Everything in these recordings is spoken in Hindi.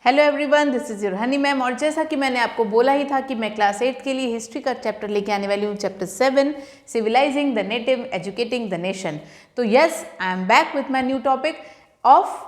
Hello everyone, this is your honey ma'am. और जैसा कि मैंने आपको बोला ही था कि मैं क्लास 8 के लिए हिस्ट्री का चैप्टर लेके आने वाली हूँ, chapter 7, civilising the native, educating the nation. तो yes, I am back with my new topic of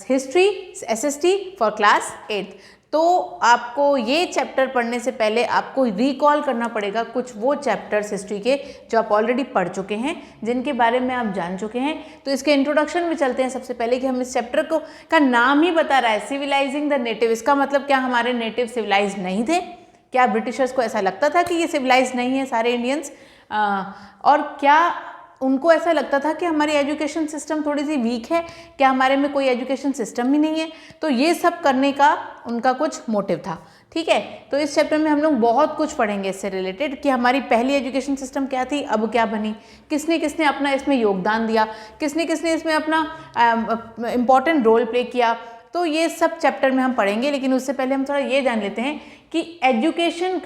history SST for class 8। तो आपको ये चैप्टर पढ़ने से पहले आपको रिकॉल करना पड़ेगा कुछ वो चैप्टर्स हिस्ट्री के जो आप ऑलरेडी पढ़ चुके हैं, जिनके बारे में आप जान चुके हैं। तो इसके इंट्रोडक्शन में चलते हैं सबसे पहले कि हम इस चैप्टर को का नाम ही बता रहा है सिविलाइजिंग द नेटिव। इसका मतलब क्या हमारे नेटिव सिविलाइज नहीं थे? क्या ब्रिटिशर्स को ऐसा लगता था कि ये सिविलाइज नहीं है सारे इंडियंस? और क्या उनको ऐसा लगता था कि हमारी एजुकेशन सिस्टम थोड़ी सी वीक है? क्या हमारे में कोई एजुकेशन सिस्टम ही नहीं है? तो ये सब करने का उनका कुछ मोटिव था। ठीक है, तो इस चैप्टर में हम लोग बहुत कुछ पढ़ेंगे इससे रिलेटेड कि हमारी पहली एजुकेशन सिस्टम क्या थी, अब क्या बनी, किसने किसने अपना इसमें योगदान दिया, किसने किसने इसमें अपना इम्पॉर्टेंट रोल प्ले किया। तो ये सब चैप्टर में हम पढ़ेंगे, लेकिन उससे पहले हम थोड़ा ये जान लेते हैं कि एजुकेशन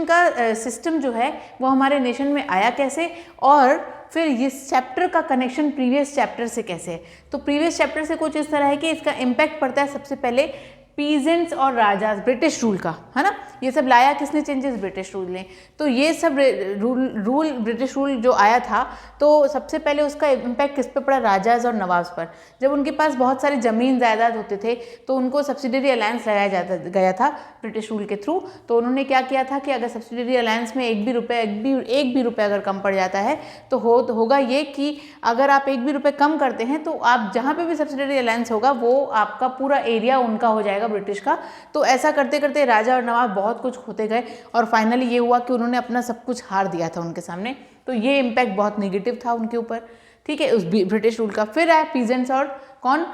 का सिस्टम जो है वो हमारे नेशन में आया कैसे, और फिर इस चैप्टर का कनेक्शन प्रीवियस चैप्टर से कैसे है। तो प्रीवियस चैप्टर से कुछ इस तरह है कि इसका इम्पैक्ट पड़ता है सबसे पहले पीजेंट्स और राजाज, ब्रिटिश रूल का, है ना। ये सब लाया किसने चेंजेस? ब्रिटिश रूल ने। तो ये सब रूल ब्रिटिश रूल जो आया था, तो सबसे पहले उसका इम्पैक्ट किस पे पड़ा? राजाज और नवाब्स पर। जब उनके पास बहुत सारी ज़मीन जायदाद होते थे तो उनको सब्सिडरी अलायंस लगाया गया था ब्रिटिश रूल के थ्रू। तो उन्होंने क्या किया था कि अगर सब्सिडरी अलायंस में एक भी रुपये अगर कम पड़ जाता है तो होगा ये कि अगर आप एक भी रुपये कम करते हैं तो आप जहाँ पे भी सब्सिडरी अलायंस होगा वो आपका पूरा एरिया उनका हो जाएगा, ब्रिटिश का। तो ऐसा करते करते राजा और नवाब बहुत कुछ होते गए और फाइनली ये हुआ कि उन्होंने अपना सब कुछ हार दिया था उनके सामने। तो ये इम्पैक्ट बहुत नेगेटिव था उनके ऊपर, ठीक है, उस ब्रिटिश रूल का। फिर आया पीजेंट्स और कौन?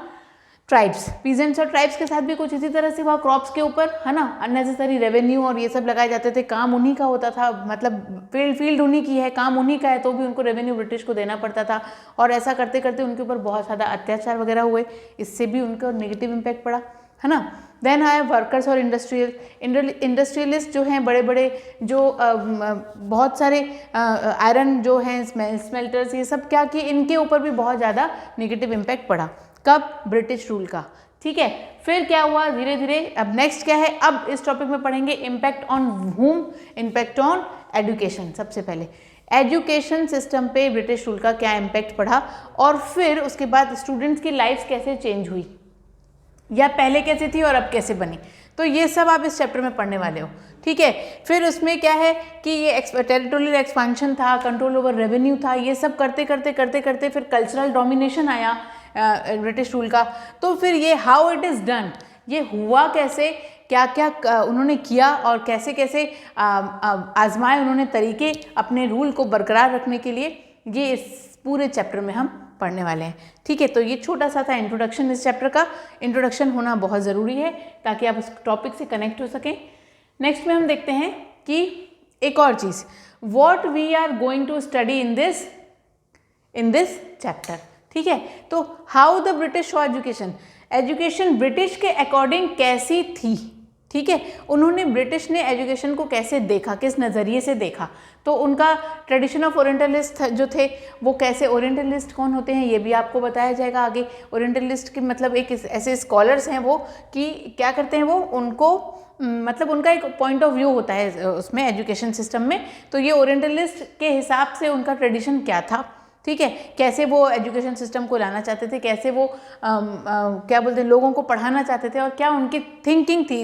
ट्राइब्स। पीजेंट्स और ट्राइब्स के साथ भी कुछ इसी तरह से हुआ, क्रॉप्स के ऊपर, है ना। अननेसेसरी रेवेन्यू और ये सब लगाए जाते थे, काम उन्हीं का होता था, मतलब फील्ड उन्हीं की है, काम उन्हीं का है, तो भी उनको रेवेन्यू ब्रिटिश को देना पड़ता था। और ऐसा करते करते उनके ऊपर बहुत ज़्यादा अत्याचार वगैरह हुए, इससे भी उनका नेगेटिव इम्पैक्ट पड़ा, है ना। देन आए वर्कर्स और इंडस्ट्रियलिस्ट जो हैं, बड़े बड़े जो बहुत सारे आयरन जो हैं, स्मेल्टर्स, ये सब क्या कि इनके ऊपर भी बहुत ज़्यादा नेगेटिव इम्पैक्ट पड़ा। कब? ब्रिटिश रूल का, ठीक है। फिर क्या हुआ धीरे धीरे? अब नेक्स्ट क्या है, अब इस टॉपिक में पढ़ेंगे impact on home, impact on education. सबसे पहले एजुकेशन सिस्टम पे ब्रिटिश रूल का क्या इम्पैक्ट पड़ा, और फिर उसके बाद स्टूडेंट्स की लाइफ कैसे चेंज हुई, या पहले कैसे थी और अब कैसे बनी। तो ये सब आप इस चैप्टर में पढ़ने वाले हो, ठीक है। फिर उसमें क्या है कि ये टेरिटोरियल एक्सपांशन था, कंट्रोल ओवर रेवेन्यू था, ये सब करते करते फिर कल्चरल डोमिनेशन आया ब्रिटिश रूल का। तो फिर ये हाउ इट इज़ डन, ये हुआ कैसे, क्या क्या उन्होंने किया और कैसे कैसे आजमाए उन्होंने तरीके अपने रूल को बरकरार रखने के लिए, ये इस पूरे चैप्टर में हम पढ़ने वाले हैं, ठीक है। तो ये छोटा सा था इंट्रोडक्शन। इस चैप्टर का इंट्रोडक्शन होना बहुत ज़रूरी है ताकि आप इस टॉपिक से कनेक्ट हो सकें। नेक्स्ट में हम देखते हैं कि एक और चीज़, what we are going to study in this chapter, ठीक है। तो how the British saw education British के अकॉर्डिंग कैसी थी, ठीक है। उन्होंने, ब्रिटिश ने एजुकेशन को कैसे देखा, किस नज़रिए से देखा। तो उनका ट्रेडिशन ऑफ ओरिएंटलिस्ट जो थे वो कैसे, ओरिएंटलिस्ट कौन होते हैं ये भी आपको बताया जाएगा आगे। ओरिएंटलिस्ट के मतलब एक ऐसे स्कॉलर्स हैं वो कि क्या करते हैं वो, उनको मतलब उनका एक पॉइंट ऑफ व्यू होता है उसमें एजुकेशन सिस्टम में। तो ये ओरिएंटलिस्ट के हिसाब से उनका ट्रेडिशन क्या था, ठीक है, कैसे वो एजुकेशन सिस्टम को लाना चाहते थे, कैसे वो क्या बोलते हैं, लोगों को पढ़ाना चाहते थे, और क्या उनकी थिंकिंग थी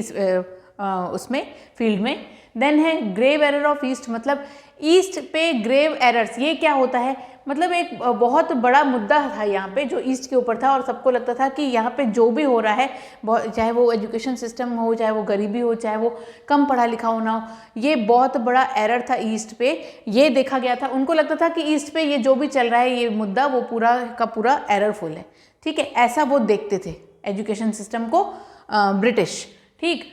उसमें फील्ड में। देन है ग्रेव एरर ऑफ ईस्ट, मतलब ईस्ट पे ग्रेव एरर्स, ये क्या होता है, मतलब एक बहुत बड़ा मुद्दा था यहाँ पे जो ईस्ट के ऊपर था, और सबको लगता था कि यहाँ पे जो भी हो रहा है, चाहे वो एजुकेशन सिस्टम हो, चाहे वो गरीबी हो, चाहे वो कम पढ़ा लिखा होना हो, ये बहुत बड़ा एरर था ईस्ट पे, ये देखा गया था। उनको लगता था कि ईस्ट पे ये जो भी चल रहा है ये मुद्दा वो पूरा का पूरा एररफुल है, ठीक है, ऐसा वो देखते थे एजुकेशन सिस्टम को ब्रिटिश, ठीक।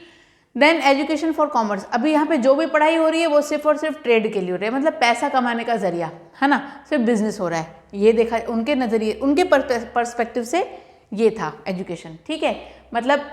देन एजुकेशन फॉर कॉमर्स, अभी यहाँ पे जो भी पढ़ाई हो रही है वो सिर्फ और सिर्फ ट्रेड के लिए हो रही है, मतलब पैसा कमाने का जरिया, है ना, सिर्फ बिजनेस हो रहा है, ये देखा उनके नज़रिए, उनके पर्सपेक्टिव से ये था एजुकेशन, ठीक है, मतलब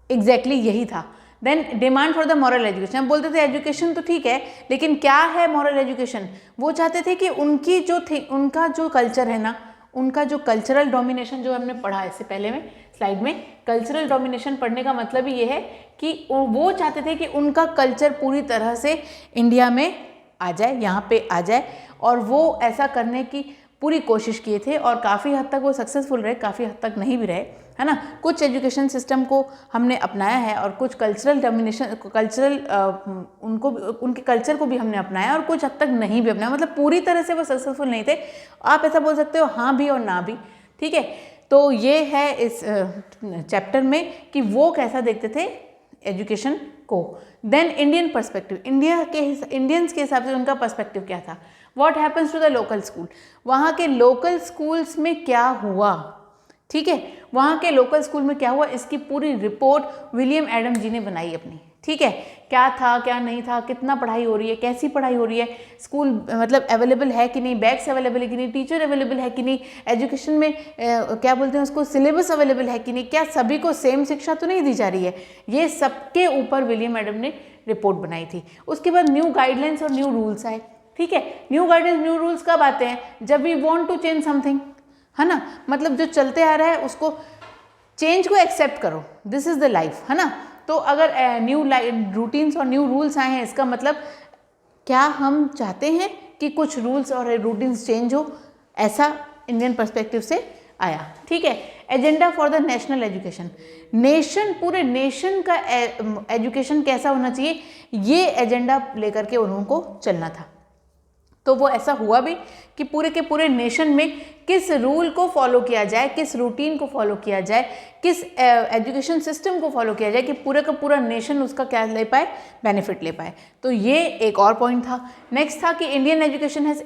एग्जैक्टली यही था। Then demand for the moral education, हम बोलते थे एजुकेशन तो ठीक है, लेकिन क्या है मॉरल एजुकेशन, वो चाहते थे कि उनका जो कल्चर है ना, उनका जो कल्चरल डोमिनेशन जो हमने पढ़ा इससे पहले में स्लाइड में, कल्चरल डोमिनेशन पढ़ने का मतलब ही ये है कि वो चाहते थे कि उनका कल्चर पूरी तरह से इंडिया में आ जाए, यहाँ पे आ जाए, और वो ऐसा करने की पूरी कोशिश किए थे और काफ़ी हद तक वो सक्सेसफुल रहे, काफ़ी हद तक नहीं भी रहे, है ना। कुछ एजुकेशन सिस्टम को हमने अपनाया है और कुछ कल्चरल डोमिनेशन, उनको उनके कल्चर को भी हमने अपनाया और कुछ हद तक नहीं भी अपनाया, मतलब पूरी तरह से वो सक्सेसफुल नहीं थे। आप ऐसा बोल सकते हो, हाँ भी और ना भी, ठीक है। तो ये है इस चैप्टर में कि वो कैसा देखते थे एजुकेशन को। देन इंडियन पर्सपेक्टिव, इंडियंस के हिसाब से उनका पर्सपेक्टिव क्या था। What happens to the local school, वहाँ के लोकल स्कूल्स में क्या हुआ, ठीक है, वहाँ के लोकल स्कूल में क्या हुआ, इसकी पूरी रिपोर्ट विलियम एडम जी ने बनाई अपनी, ठीक है। क्या था, क्या नहीं था, कितना पढ़ाई हो रही है, कैसी पढ़ाई हो रही है, स्कूल मतलब अवेलेबल है कि नहीं, बैग्स अवेलेबल है कि नहीं, टीचर अवेलेबल है कि नहीं, एजुकेशन में क्या बोलते हैं उसको, सिलेबस अवेलेबल है कि नहीं, क्या सभी को सेम शिक्षा तो नहीं दी जा रही है। ये सबके ऊपर विलियम एडम ने रिपोर्ट बनाई थी। उसके बाद न्यू गाइडलाइंस और न्यू रूल्स आए, ठीक है। न्यू गाइडलाइंस न्यू रूल्स कब आते हैं, जब we want to change something, है ना, मतलब जो चलते आ रहा है उसको चेंज को एक्सेप्ट करो, दिस इज द लाइफ, है ना। तो अगर न्यू रूटीन्स और न्यू रूल्स आए हैं, इसका मतलब क्या हम चाहते हैं कि कुछ रूल्स और रूटीन्स चेंज हो, ऐसा इंडियन पर्सपेक्टिव से आया, ठीक है। Agenda for the national education, nation, पूरे नेशन का एजुकेशन कैसा होना चाहिए, ये एजेंडा लेकर के उनको चलना था। तो वो ऐसा हुआ भी कि पूरे के पूरे नेशन में किस रूल को फॉलो किया जाए, किस रूटीन को फॉलो किया जाए, किस एजुकेशन सिस्टम को फॉलो किया जाए कि पूरे का पूरा नेशन उसका क्या ले पाए, बेनिफिट ले पाए। तो ये एक और पॉइंट था। नेक्स्ट था कि इंडियन एजुकेशन हैज़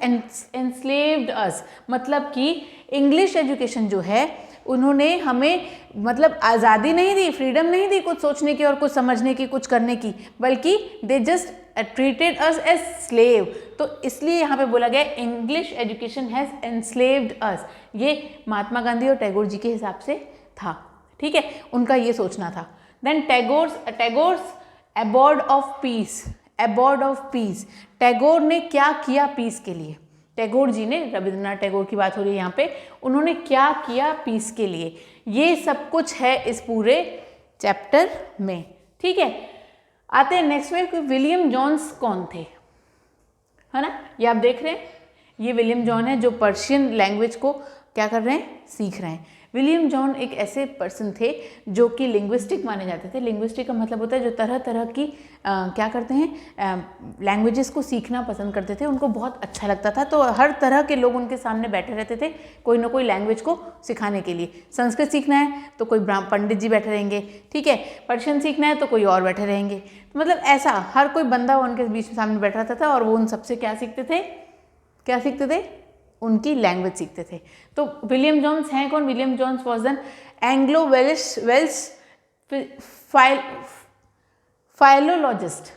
एनस्लेव्ड अस, मतलब कि इंग्लिश एजुकेशन जो है उन्होंने हमें मतलब आज़ादी नहीं दी, फ्रीडम नहीं दी कुछ सोचने की और कुछ समझने की, कुछ करने की, बल्कि they just treated us as slave. तो इसलिए यहाँ पे बोला गया English education has enslaved us. ये महात्मा गांधी और टैगोर जी के हिसाब से था, ठीक है, उनका ये सोचना था। Then Tagore's abode of peace, abode of peace, Tagore ने क्या किया पीस के लिए, टैगोर जी ने, रविंद्रनाथ टैगोर की बात हो रही है यहाँ पे, उन्होंने क्या किया पीस के लिए, ये सब कुछ है इस पूरे चैप्टर में, ठीक है। आते हैं नेक्स्ट में कि विलियम जॉन्स कौन थे, है ना, ये आप देख रहे हैं, ये विलियम जॉन है जो पर्शियन लैंग्वेज को क्या कर रहे हैं, सीख रहे हैं। विलियम जॉन एक ऐसे पर्सन थे जो कि लिंग्विस्टिक माने जाते थे। लिंग्विस्टिक का मतलब होता है जो तरह तरह की क्या करते हैं, लैंग्वेजेस को सीखना पसंद करते थे, उनको बहुत अच्छा लगता था। तो हर तरह के लोग उनके सामने बैठे रहते थे कोई ना कोई लैंग्वेज को सिखाने के लिए। संस्कृत सीखना है तो कोई पंडित जी बैठे रहेंगे, ठीक है, पर्शियन सीखना है तो कोई और बैठे रहेंगे। तो मतलब ऐसा हर कोई बंदा उनके बीच में सामने बैठा रहता था और वो उन सबसे क्या सीखते थे, क्या सीखते थे, उनकी लैंग्वेज सीखते थे। तो विलियम जॉन्स हैं कौन, William Jones was an Anglo Welsh philologist,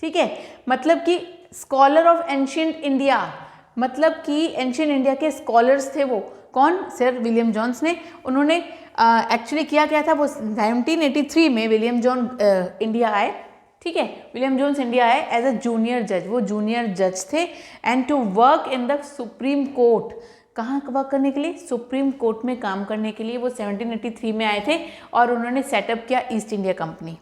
ठीक है, मतलब कि स्कॉलर ऑफ एंशिएंट इंडिया, मतलब कि एंशिएंट इंडिया के स्कॉलर्स थे वो कौन, सर विलियम जॉन्स ने। उन्होंने एक्चुअली किया क्या था, वो 1983 में विलियम जॉन इंडिया आए, ठीक है, विलियम जॉन्स इंडिया आए एज अ जूनियर जज, वो जूनियर जज थे, and to work in the Supreme Court, कहाँ वर्क करने के लिए, सुप्रीम कोर्ट में काम करने के लिए वो 1783 में आए थे और उन्होंने सेटअप किया ईस्ट इंडिया कंपनी,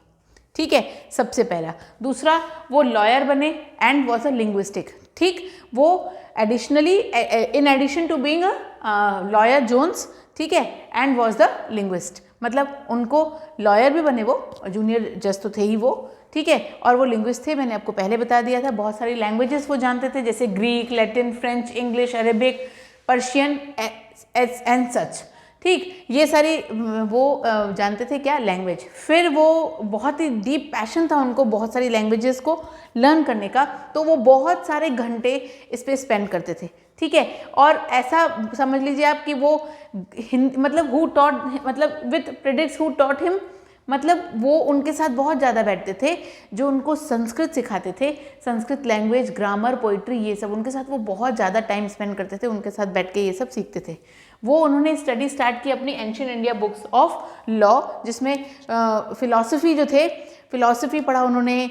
ठीक है, सबसे पहला। दूसरा वो लॉयर बने एंड वॉज अ लिंग्विस्टिक, ठीक, वो additionally in addition to being a lawyer Jones, ठीक है, एंड वॉज द लिंग्विस्ट, मतलब उनको लॉयर भी बने, वो जूनियर जज तो थे ही वो, ठीक है, और वो लिंग्विस्ट थे, मैंने आपको पहले बता दिया था। बहुत सारी लैंग्वेजेस वो जानते थे जैसे Greek, Latin, French, English, Arabic, Persian and such, ठीक, ये सारी वो जानते थे क्या, लैंग्वेज। फिर वो बहुत ही डीप पैशन था उनको बहुत सारी लैंग्वेजेस को लर्न करने का, तो वो बहुत सारे घंटे इस पर स्पेंड करते थे, ठीक है। और ऐसा समझ लीजिए आप कि वो मतलब हु टॉट, मतलब with predicts who taught him, मतलब वो उनके साथ बहुत ज़्यादा बैठते थे जो उनको संस्कृत सिखाते थे, संस्कृत लैंग्वेज, ग्रामर, पोइट्री, ये सब उनके साथ वो बहुत ज़्यादा टाइम स्पेंड करते थे, उनके साथ बैठ के ये सब सीखते थे। वो उन्होंने स्टडी स्टार्ट की अपनी ancient India books of law, जिसमें फिलॉसफी जो थे, फिलॉसफी पढ़ा उन्होंने,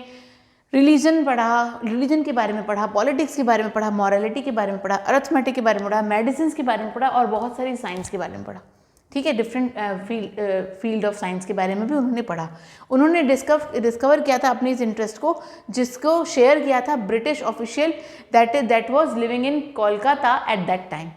रिलीजन पढ़ा, रिलीजन के बारे में पढ़ा, पॉलिटिक्स के बारे में पढ़ा, मॉरलिटी के बारे में पढ़ा, अर्थमेटिक के बारे में पढ़ा, मेडिसिन के बारे में पढ़ा और बहुत सारी साइंस के बारे में पढ़ा। ठीक है, डिफरेंट फील्ड ऑफ साइंस के बारे में भी उन्होंने पढ़ा। उन्होंने डिस्कवर किया था अपनी इस इंटरेस्ट को, जिसको शेयर किया था British official that was living in Kolkata at that time.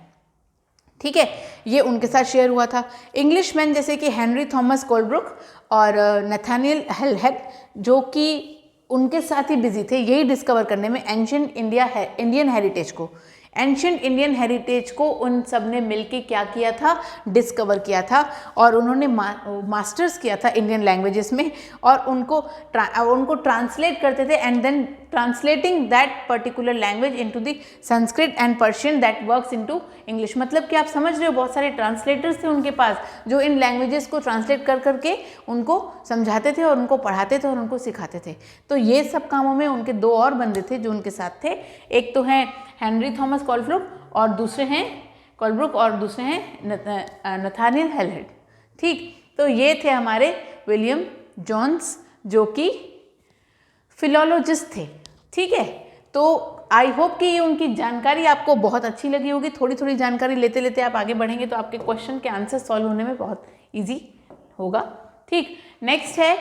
ठीक है, ये उनके साथ शेयर हुआ था। इंग्लिशमैन जैसे कि हेनरी थॉमस कोलब्रुक और नथानियल हेलहेड, जो कि उनके साथ ही बिजी थे यही डिस्कवर करने में एंशिएंट इंडियन हेरिटेज को। एंशिएंट इंडियन हेरिटेज को उन सब ने मिलके क्या किया था, डिस्कवर किया था। और उन्होंने मास्टर्स किया था इंडियन लैंग्वेजेस में, और उनको ट्रांसलेट करते थे and then translating that particular language into the Sanskrit and Persian that works into English. मतलब कि आप समझ रहे हो, बहुत सारे ट्रांसलेटर्स थे उनके पास जो इन लैंग्वेजेस को ट्रांसलेट कर करके उनको समझाते थे और उनको पढ़ाते थे और उनको सिखाते थे। तो ये सब कामों में उनके दो और बंदे थे जो उनके साथ थे। एक तो हैं हेनरी थॉमस कोलब्रुक और दूसरे हैं नथानियल हेलहेड। ठीक, तो ये थे हमारे विलियम जोन्स जो कि फिलोलॉजिस्ट थे। ठीक है, तो आई होप कि ये उनकी जानकारी आपको बहुत अच्छी लगी होगी। थोड़ी थोड़ी जानकारी लेते लेते आप आगे बढ़ेंगे तो आपके क्वेश्चन के आंसर सॉल्व होने में बहुत ईजी होगा। ठीक, नेक्स्ट है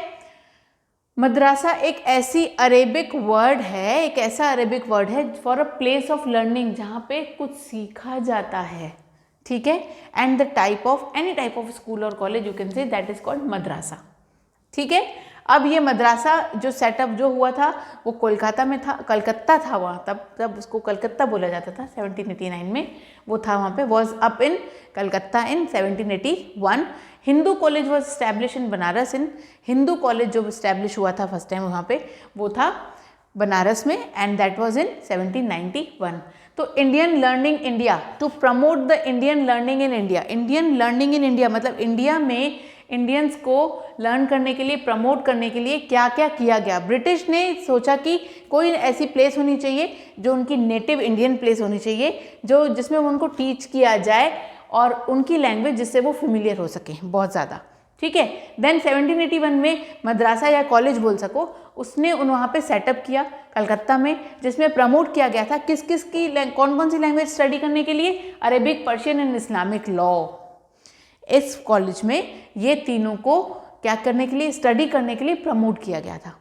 मद्रासा। एक ऐसा अरेबिक वर्ड है for a place of learning, जहाँ पे कुछ सीखा जाता है। ठीक है, and the type of any type of school और college you can say that is called madrasa. ठीक है, अब ये मद्रासा जो सेटअप जो हुआ था वो कलकत्ता में था, कलकत्ता था वहाँ, तब उसको कलकत्ता बोला जाता था। 1789 में वो था वहाँ पे, was up in Calcutta in 1781। Hindu college was establish in Banaras in, Hindu college जो स्टैब्लिश हुआ था फर्स्ट टाइम वहाँ पे वो था बनारस में, एंड दैट वाज इन 1791। तो Indian learning India, to promote the Indian learning in India, Indian learning in India मतलब इंडिया में इंडियंस को लर्न करने के लिए, प्रमोट करने के लिए क्या क्या किया गया। ब्रिटिश ने सोचा कि कोई ऐसी प्लेस होनी चाहिए जो उनकी नेटिव इंडियन प्लेस होनी चाहिए, जो जिसमें उनको टीच किया जाए और उनकी लैंग्वेज जिससे वो फेमिलियर हो सके बहुत ज़्यादा। ठीक है, देन 1781 में मद्रासा या कॉलेज बोल सको, उसने वहाँ पे सेटअप किया कलकत्ता में, जिसमें प्रमोट किया गया था किस किस की कौन कौन सी लैंग्वेज स्टडी करने के लिए, Arabic, Persian and Islamic law. इस कॉलेज में ये तीनों को क्या करने के लिए, स्टडी करने के लिए प्रमोट किया गया था।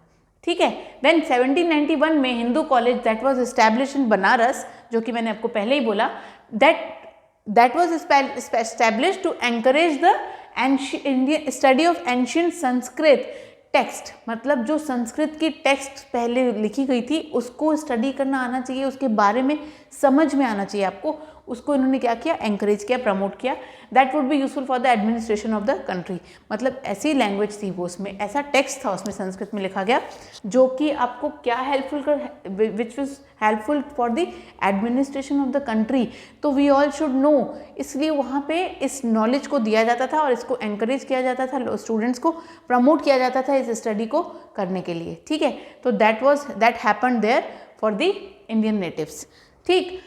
ठीक है, देन 1791 में Hindu college that was establish in Banaras, जो कि मैंने आपको पहले ही बोला, that was establish to encourage the Indian study of ancient Sanskrit text, मतलब जो संस्कृत की टेक्स्ट पहले लिखी गई थी उसको स्टडी करना आना चाहिए, उसके बारे में समझ में आना चाहिए आपको, उसको इन्होंने क्या किया, एंकरेज किया, प्रमोट किया। That would be useful for the administration of the country, मतलब ऐसी लैंग्वेज थी वो, उसमें ऐसा टेक्स्ट था उसमें संस्कृत में लिखा गया जो कि आपको क्या हेल्पफुल कर, which was helpful for the administration of the country. तो वी ऑल शुड नो, इसलिए वहाँ पे इस नॉलेज को दिया जाता था और इसको एंकरेज किया जाता था, स्टूडेंट्स को प्रमोट किया जाता था इस स्टडी को करने के लिए। ठीक है, तो that happened there for the Indian natives. ठीक,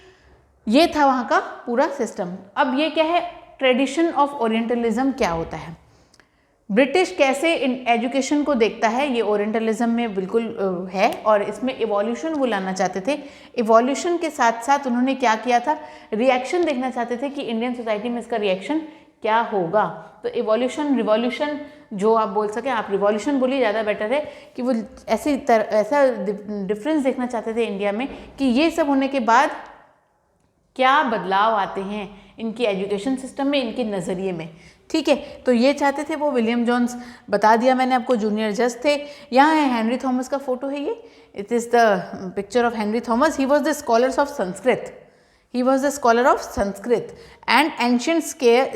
ये था वहाँ का पूरा सिस्टम। अब ये क्या है, ट्रेडिशन ऑफ ओरिएंटलिज्म क्या होता है, ब्रिटिश कैसे एजुकेशन को देखता है, ये ओरिएंटलिज्म में बिल्कुल है, और इसमें इवोल्यूशन वो लाना चाहते थे। इवोल्यूशन के साथ साथ उन्होंने क्या किया था, रिएक्शन देखना चाहते थे कि इंडियन सोसाइटी में इसका रिएक्शन क्या होगा। तो इवोल्यूशन, रिवॉल्यूशन जो आप बोल सकें, आप रिवॉल्यूशन बोलिए ज़्यादा बेटर है, कि वो ऐसा डिफरेंस देखना चाहते थे इंडिया में कि ये सब होने के बाद क्या बदलाव आते हैं इनकी एजुकेशन सिस्टम में, इनके नज़रिए में। ठीक है, तो ये चाहते थे वो। विलियम जोन्स बता दिया मैंने आपको, जूनियर जज थे। यहाँ है हेनरी थॉमस का फोटो है, ये it is the picture of Henry Thomas. He was the scholars of Sanskrit, he was the scholar of Sanskrit and ancient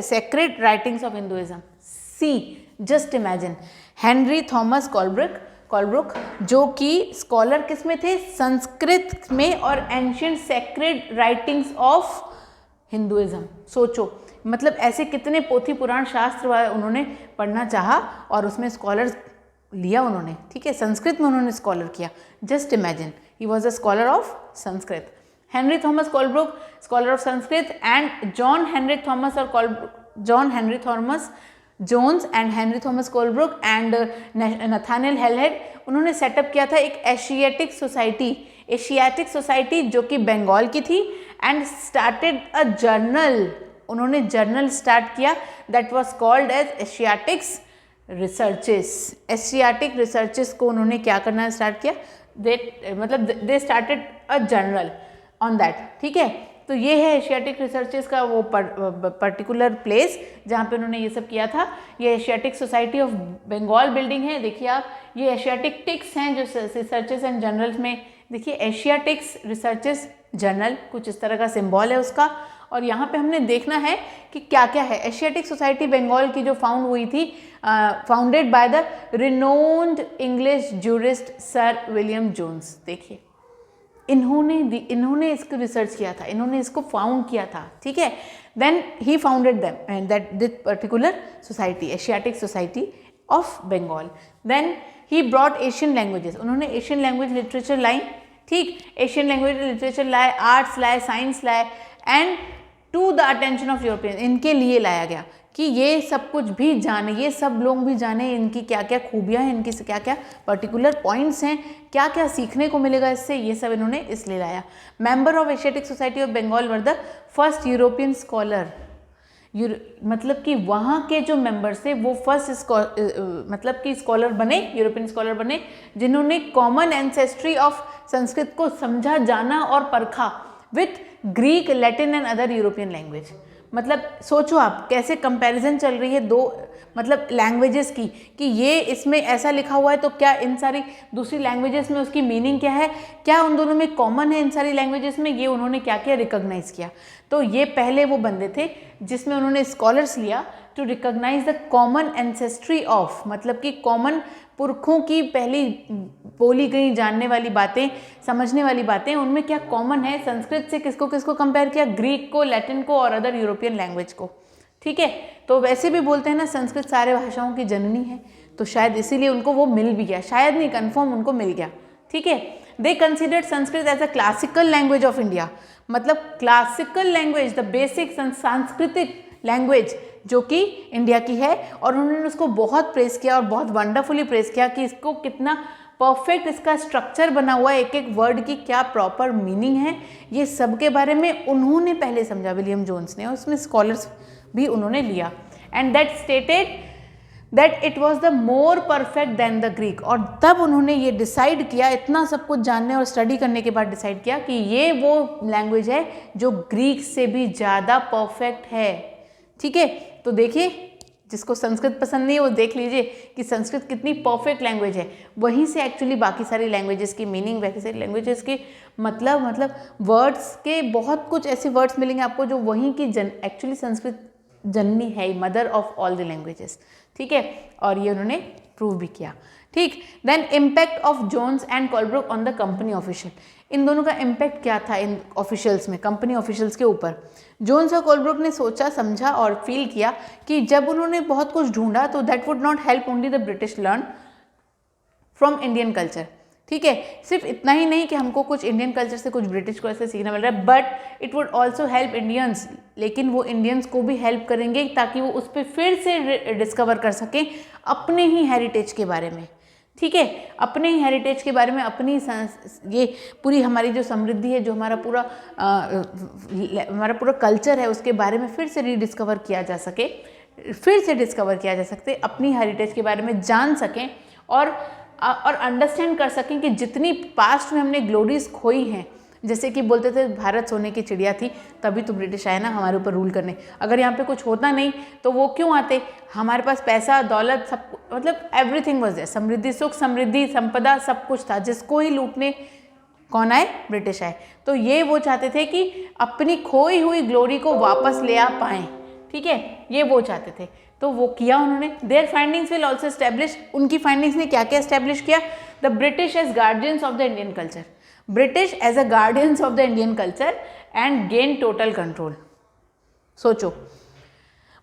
sacred writings of Hinduism. See, just imagine, Henry Thomas Colebrook जो कि स्कॉलर किस में थे, संस्कृत में, और ancient sacred writings of Hinduism. सोचो, मतलब ऐसे कितने पोथी पुराण शास्त्र उन्होंने पढ़ना चाहा और उसमें स्कॉलर लिया उन्होंने। ठीक है, संस्कृत में उन्होंने स्कॉलर किया। Just imagine, he was a scholar of Sanskrit. Henry Thomas Colebrook, scholar of Sanskrit, and John Henry Thomas Jones and Henry Thomas Colebrook and Nathaniel Hellhead, उन्होंने सेटअप किया था एक एशियाटिक सोसाइटी जो कि बंगाल की थी, एंड स्टार्टेड अ जर्नल, उन्होंने जर्नल स्टार्ट किया that was called as Asiatic researches को उन्होंने क्या करना स्टार्ट किया, they started a journal on that. ठीक है, तो ये है एशियाटिक रिसर्चेस का वो पर्टिकुलर प्लेस जहाँ पे उन्होंने ये सब किया था। ये Asiatic Society of Bengal building है, देखिए आप, ये एशियाटिक टिक्स हैं जो रिसर्चेस एंड जर्नल्स में, देखिए एशियाटिक्स रिसर्चेस जर्नल कुछ इस तरह का सिंबल है उसका। और यहाँ पे हमने देखना है कि क्या क्या है। एशियाटिक सोसाइटी बंगाल की जो फाउंड हुई थी, founded by the renowned English jurist sir William Jones. देखिए इन्होंने इसको रिसर्च किया था, इन्होंने इसको फाउंड किया था। ठीक है, then he founded them and that this particular society, Asiatic Society of Bengal. Then he brought Asian languages, उन्होंने एशियन लैंग्वेज लिटरेचर लाई। ठीक, एशियन लैंग्वेज लिटरेचर लाए, आर्ट्स लाए, साइंस लाए, and to the attention of European, इनके लिए लाया गया कि ये सब कुछ भी जाने, ये सब लोग भी जाने इनकी क्या क्या खूबियाँ हैं, इनकी क्या क्या पर्टिकुलर पॉइंट्स हैं, क्या क्या सीखने को मिलेगा इससे, ये सब इन्होंने इसलिए लाया। Member of Asiatic Society of Bengal were the first European scholar, मतलब कि वहाँ के जो मेंबर्स थे वो फर्स्ट मतलब कि स्कॉलर बने, यूरोपियन स्कॉलर बने, जिन्होंने कॉमन एंसेस्ट्री ऑफ संस्कृत को समझा, जाना और परखा with Greek, Latin and other European language. मतलब सोचो आप कैसे कंपैरिजन चल रही है दो मतलब लैंग्वेजेस की, कि ये इसमें ऐसा लिखा हुआ है तो क्या इन सारी दूसरी लैंग्वेजेस में उसकी मीनिंग क्या है, क्या उन दोनों में कॉमन है इन सारी लैंग्वेजेस में, ये उन्होंने क्या किया, रिकॉग्नाइज किया। तो ये पहले वो बंदे थे जिसमें उन्होंने स्कॉलर्स लिया to recognise the common ancestry of, मतलब कि कॉमन पुरखों की पहली बोली गई जानने वाली बातें, समझने वाली बातें, उनमें क्या कॉमन है। संस्कृत से किसको किसको कंपेयर किया, ग्रीक को, लैटिन को और अदर यूरोपियन लैंग्वेज को। ठीक है, तो वैसे भी बोलते हैं ना संस्कृत सारे भाषाओं की जननी है, तो शायद इसीलिए उनको वो मिल भी गया, शायद नहीं कंफर्म उनको मिल गया। ठीक है, they considered Sanskrit as a classical language of India, मतलब क्लासिकल लैंग्वेज, द बेसिक सांस्कृतिक लैंग्वेज जो कि इंडिया की है, और उन्होंने उसको बहुत प्रेस किया और बहुत वंडरफुली प्रेस किया कि इसको कितना परफेक्ट इसका स्ट्रक्चर बना हुआ है, एक एक वर्ड की क्या प्रॉपर मीनिंग है, ये सब के बारे में उन्होंने पहले समझा विलियम जोन्स ने, और उसमें स्कॉलर्स भी उन्होंने लिया। And that stated that it was the more perfect than the Greek, और तब उन्होंने ये डिसाइड किया, इतना सब कुछ जानने और स्टडी करने के बाद डिसाइड किया कि ये वो लैंग्वेज है जो ग्रीक से भी ज़्यादा परफेक्ट है। ठीक है, तो देखिए जिसको संस्कृत पसंद नहीं है वो देख लीजिए कि संस्कृत कितनी परफेक्ट लैंग्वेज है, वहीं से एक्चुअली बाकी सारी लैंग्वेजेस की मीनिंग, बाकी सारी लैंग्वेजेस के मतलब वर्ड्स के बहुत कुछ ऐसे वर्ड्स मिलेंगे आपको जो वहीं की एक्चुअली संस्कृत जननी है, mother of all the languages. ठीक है, और ये उन्होंने प्रूव भी किया। ठीक, then impact of Jones and Colebrooke on the company official, इन दोनों का इम्पैक्ट क्या था इन ऑफिशियल्स में, कंपनी ऑफिशियल्स के ऊपर। जोन्स और कोलब्रुक ने सोचा, समझा और फील किया कि जब उन्होंने बहुत कुछ ढूंढा तो that would not help only the British learn from Indian culture. ठीक है, सिर्फ इतना ही नहीं कि हमको कुछ इंडियन कल्चर से कुछ ब्रिटिश कल्चर से सीखना मिल रहा है, but it would also help Indians, लेकिन वो इंडियंस को भी हेल्प करेंगे ताकि वो उस पर फिर से डिस्कवर कर सकें अपने ही हेरिटेज के बारे में। ठीक है, अपने ही हेरिटेज के बारे में, अपनी ये पूरी हमारी जो समृद्धि है, जो हमारा पूरा कल्चर है, उसके बारे में फिर से रीडिस्कवर किया जा सके, फिर से डिस्कवर किया जा सकते, अपनी हेरिटेज के बारे में जान सकें और अंडरस्टैंड कर सकें कि जितनी पास्ट में हमने ग्लोरीज खोई हैं, जैसे कि बोलते थे भारत सोने की चिड़िया थी, तभी तो ब्रिटिश आए ना हमारे ऊपर रूल करने, अगर यहाँ पे कुछ होता नहीं तो वो क्यों आते, हमारे पास पैसा दौलत सब मतलब एवरीथिंग वाज देयर, समृद्धि सुख समृद्धि संपदा सब कुछ था, जिसको ही लूटने कौन आए, ब्रिटिश आए। तो ये वो चाहते थे कि अपनी खोई हुई ग्लोरी को वापस ले आ पाएँ। ठीक है, ये वो चाहते थे, तो वो किया उन्होंने। Their findings will also establish, उनकी फाइंडिंग्स ने क्या क्या एस्टेब्लिश किया, the British as guardians of the Indian culture, British as a guardians of the Indian culture and gain total control. सोचो,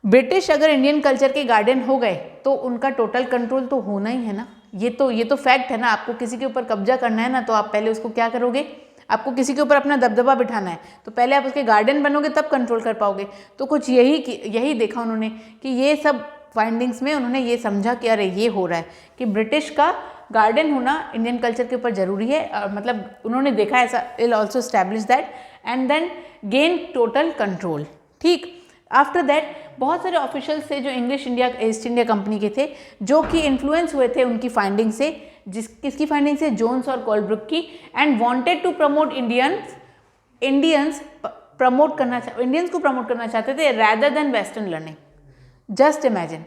ब्रिटिश अगर इंडियन कल्चर के गार्डियन हो गए तो उनका टोटल कंट्रोल तो होना ही है ना, ये तो फैक्ट है ना। आपको किसी के ऊपर कब्जा करना है ना, तो आप पहले उसको क्या करोगे, आपको किसी के ऊपर अपना दबदबा बिठाना है तो पहले आप उसके गार्डियन बनोगे, तब कंट्रोल कर पाओगे। तो कुछ यही देखा उन्होंने कि ये सब फाइंडिंग्स में उन्होंने ये समझा कि अरे ये हो रहा है कि ब्रिटिश का गार्डन होना इंडियन कल्चर के ऊपर ज़रूरी है, मतलब उन्होंने देखा ऐसा, will also establish that and then gain total control. ठीक, आफ्टर दैट बहुत सारे ऑफिशियल्स थे जो English India East India company के थे, जो कि इन्फ्लुएंस हुए थे उनकी फाइंडिंग से, किसकी फाइंडिंग से, जोन्स और कोलब्रुक की, and wanted to promote Indians को प्रमोट करना चाहते थे rather than western learning. Just imagine,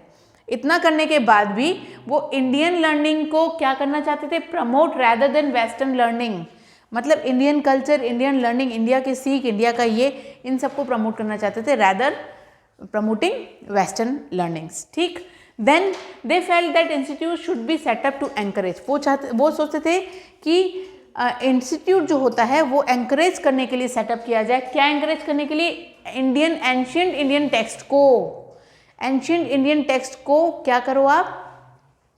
इतना करने के बाद भी वो इंडियन लर्निंग को क्या करना चाहते थे, promote rather than western learning. मतलब Indian culture, Indian learning, India के सीख, इंडिया का ये, इन सबको प्रमोट करना चाहते थे रैदर प्रमोटिंग वेस्टर्न लर्निंग्स। ठीक, then they felt that institute should be set up to encourage, वो सोचते थे कि इंस्टीट्यूट जो होता है वो एंकरेज करने के लिए सेटअप किया जाए। क्या एंकरेज करने के लिए, एंशिएंट इंडियन टेक्स्ट को क्या करो आप,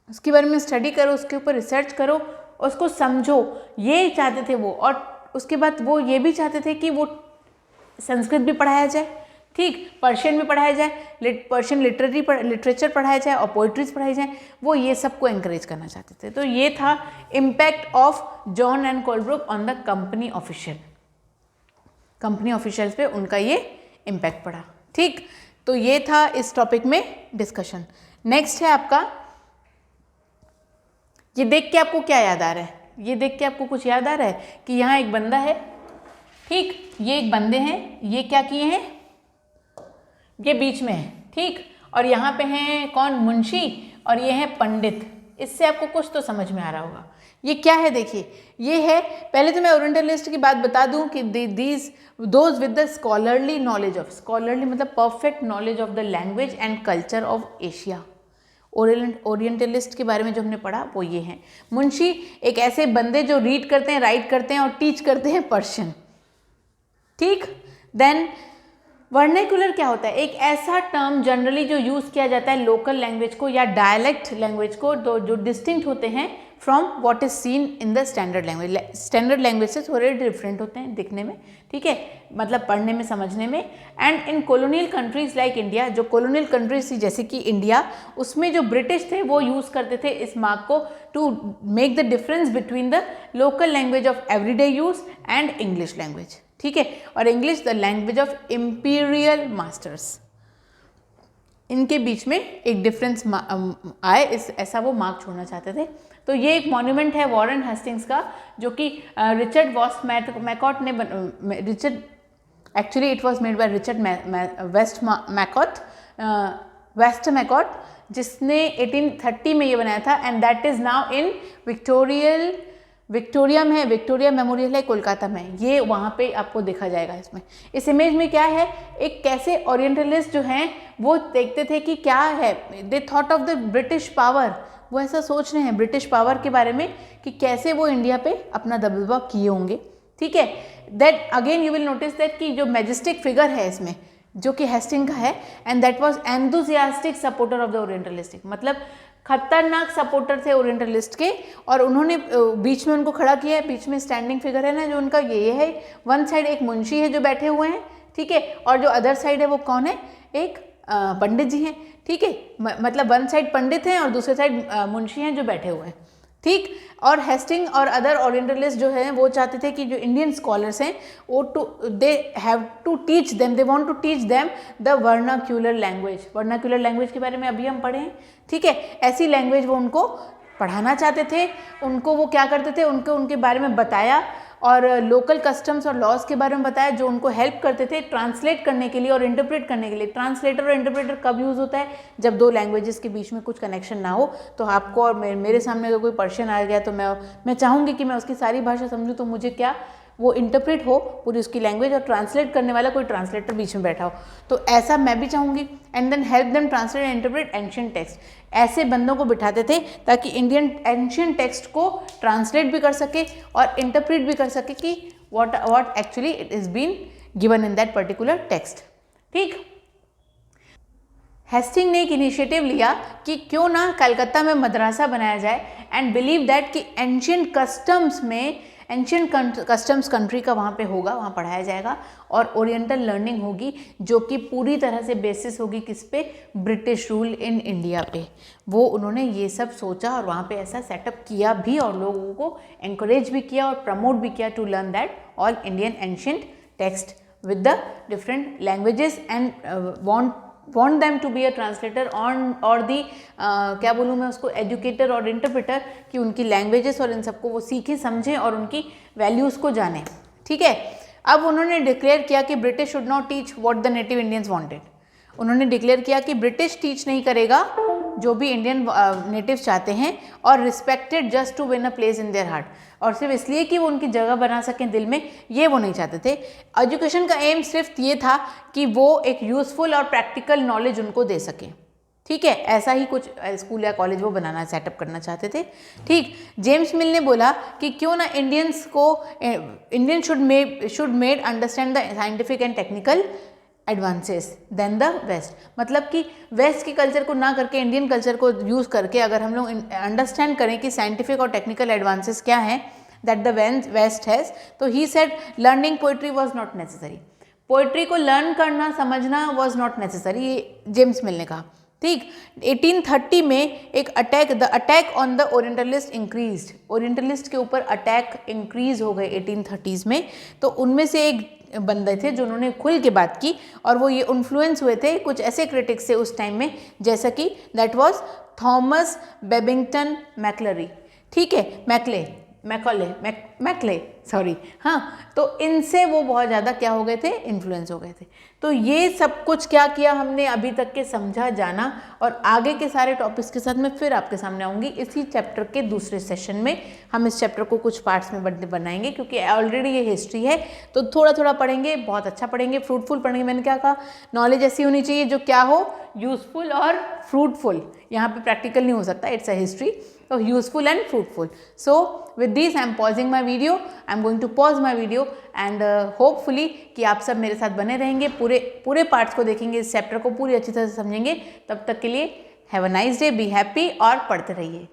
उसके बारे में स्टडी करो, उसके ऊपर रिसर्च करो, उसको समझो, ये चाहते थे वो। और उसके बाद वो ये भी चाहते थे कि वो संस्कृत भी पढ़ाया जाए, ठीक, पर्शियन भी पढ़ाया जाए, पर्शियन लिटरेचर पढ़ाया जाए और पोइट्रीज पढ़ाई जाए, वो ये सबको एंकरेज करना चाहते थे। तो ये था impact of John and Colebrooke on the company officials पे उनका ये इम्पैक्ट पड़ा। ठीक, तो ये था इस टॉपिक में डिस्कशन। नेक्स्ट है आपका, ये देख के आपको क्या याद आ रहा है, ये देख के आपको कुछ याद आ रहा है कि यहाँ एक बंदा है, ठीक, ये एक बंदे हैं, ये क्या किए हैं, ये बीच में है, ठीक, और यहाँ पे हैं कौन, मुंशी, और ये है पंडित। इससे आपको कुछ तो समझ में आ रहा होगा। ये क्या है, देखिए, ये है, पहले तो मैं ओरिएंटलिस्ट की बात बता दूं कि those with the scholarly knowledge of, scholarly मतलब perfect knowledge of the language and culture of Asia. Orientalist के बारे में जो हमने पढ़ा वो ये हैं। मुंशी एक ऐसे बंदे जो रीड करते हैं, राइट करते हैं और टीच करते हैं पर्शियन। ठीक, देन वर्नेकुलर क्या होता है, एक ऐसा टर्म जनरली जो यूज़ किया जाता है लोकल लैंग्वेज को या डायलेक्ट लैंग्वेज को, जो डिस्टिंक्ट होते हैं from what is seen in the standard language. Standard language से थोड़े डिफरेंट होते हैं दिखने में, ठीक है, मतलब पढ़ने में, समझने में। And in colonial countries like India, जो कॉलोनियल कंट्रीज थी जैसे कि इंडिया, उसमें जो ब्रिटिश थे वो यूज़ करते थे इस मार्क को to make the difference between the local language of everyday use and English language. ठीक है, और English the language of imperial masters, इनके बीच में एक डिफरेंस आए, ऐसा वो मार्क छोड़ना चाहते थे। तो ये एक मॉन्यूमेंट है वॉरेन हेस्टिंग्स का, जो कि रिचर्ड वेस्ट मैकॉट ने actually it was made by Richard Westmacott, जिसने 1830 में ये बनाया था। And that is now in Victoria में है, विक्टोरिया मेमोरियल है कोलकाता में, ये वहाँ पे आपको देखा जाएगा। इसमें इस इमेज में क्या है, एक कैसे ओरिएंटलिस्ट जो हैं वो देखते थे कि क्या है, they thought of the British power, वो ऐसा सोच रहे हैं ब्रिटिश पावर के बारे में कि कैसे वो इंडिया पे अपना दबदबा किए होंगे। ठीक है, that again you will notice that कि जो मैजेस्टिक फिगर है इसमें, जो कि हेस्टिंग का है, and that was enthusiastic supporter of the orientalistic, मतलब खतरनाक सपोर्टर थे ओरिएंटलिस्ट के। और उन्होंने बीच में उनको खड़ा किया है, बीच में स्टैंडिंग फिगर है ना जो उनका, ये है, वन साइड एक मुंशी है जो बैठे हुए हैं, ठीक है, और जो अदर साइड है वो कौन है, एक पंडित जी हैं। ठीक है, मतलब वन साइड पंडित हैं और दूसरे साइड मुंशी हैं जो बैठे हुए हैं। ठीक, और हेस्टिंग और अदर ओरिएंटलिस्ट जो हैं वो चाहते थे कि जो इंडियन स्कॉलर्स हैं वो they have to teach them, they want to teach them the vernacular language. Vernacular language के बारे में अभी हम पढ़े हैं। ठीक है, ऐसी लैंग्वेज वो उनको पढ़ाना चाहते थे। उनको वो क्या करते थे, उनके बारे में बताया और लोकल कस्टम्स और लॉज के बारे में बताया, जो उनको हेल्प करते थे ट्रांसलेट करने के लिए और इंटरप्रेट करने के लिए। ट्रांसलेटर और इंटरप्रेटर कब यूज़ होता है, जब दो लैंग्वेजेस के बीच में कुछ कनेक्शन ना हो। तो आपको और मेरे सामने अगर कोई पर्शियन आ गया तो मैं चाहूँगी कि मैं उसकी सारी भाषा समझूँ, तो मुझे क्या वो इंटरप्रेट हो पूरी उसकी लैंग्वेज, और ट्रांसलेट करने वाला कोई ट्रांसलेटर बीच में बैठा हो। तो ऐसा मैं भी चाहूँगी। And then help them translate and interpret ancient text. ऐसे बंदों को बिठाते थे ताकि इंडियन एंशिएंट टेक्स्ट को ट्रांसलेट भी कर सके और इंटरप्रेट भी कर सके कि what actually it is been given in that particular text. ठीक, हेस्टिंग ने एक इनिशिएटिव लिया कि क्यों ना कलकत्ता में मदरसा बनाया जाए, एंड बिलीव दैट कि एंशिएंट कस्टम्स में एंशियंट कस्टम्स कंट्री का वहाँ पे होगा, वहाँ पढ़ाया जाएगा और ओरिएंटल लर्निंग होगी जो कि पूरी तरह से बेसिस होगी किस पे, ब्रिटिश रूल इन इंडिया पे। वो उन्होंने ये सब सोचा और वहाँ पे ऐसा सेटअप किया भी और लोगों को एंकरेज भी किया और प्रमोट भी किया to learn that all Indian ancient text with the different languages and want them to be a translator on or the क्या बोलूँ मैं उसको, educator और interpreter, कि उनकी languages और इन सबको वो सीखें समझें और उनकी values को जानें। ठीक है, अब उन्होंने डिक्लेयर किया कि British should not teach what the native Indians wanted. उन्होंने डिक्लेयर किया कि ब्रिटिश टीच नहीं करेगा जो भी इंडियन नेटिव्स चाहते हैं, और respected just to win a place in their heart, और सिर्फ इसलिए कि वो उनकी जगह बना सकें दिल में, ये वो नहीं चाहते थे। एजुकेशन का एम सिर्फ ये था कि वो एक यूज़फुल और प्रैक्टिकल नॉलेज उनको दे सकें। ठीक है, ऐसा ही कुछ स्कूल या कॉलेज वो बनाना, सेटअप करना चाहते थे। ठीक, जेम्स मिल ने बोला कि क्यों ना इंडियंस को, Indian should made understand the scientific and technical advances then the west, मतलब कि वेस्ट के कल्चर को ना करके इंडियन कल्चर को यूज़ करके अगर हम लोग अंडरस्टैंड करें कि साइंटिफिक और टेक्निकल एडवांसेस क्या हैं दैट द वेस्ट हैज़, तो he said learning poetry was not necessary. Poetry को लर्न करना समझना वॉज नॉट नेसेसरी, ये जेम्स मिल ने कहा। ठीक, 1830 में एक the attack on the orientalist increased, orientalist के ऊपर अटैक इंक्रीज हो गए 1830s में। तो उनमें से एक बंदे थे जो उन्होंने खुल के बात की, और वो ये इन्फ्लुएंस हुए थे कुछ ऐसे क्रिटिक्स से उस टाइम में, जैसा कि दैट वाज थॉमस बेबिंगटन मैक्लरी। ठीक है, मैकले सॉरी, हाँ, तो इनसे वो बहुत ज़्यादा क्या हो गए थे, इन्फ्लुएंस हो गए थे। तो ये सब कुछ क्या किया हमने अभी तक के समझा, जाना, और आगे के सारे टॉपिक्स के साथ मैं फिर आपके सामने आऊँगी इसी चैप्टर के दूसरे सेशन में। हम इस चैप्टर को कुछ पार्ट्स में बनाएंगे क्योंकि ऑलरेडी ये हिस्ट्री है, तो थोड़ा थोड़ा पढ़ेंगे, बहुत अच्छा पढ़ेंगे, फ्रूटफुल पढ़ेंगे। मैंने क्या कहा, नॉलेज ऐसी होनी चाहिए जो क्या हो, यूजफुल और फ्रूटफुल। यहाँ पे प्रैक्टिकल नहीं हो सकता, it's a history, so useful and fruitful. So with this I am pausing my video, I am going to pause my video and hopefully कि आप सब मेरे साथ बने रहेंगे, पूरे पार्ट्स को देखेंगे, इस चैप्टर को पूरी अच्छी तरह से समझेंगे। तब तक के लिए have a nice day, be happy और पढ़ते रहिए।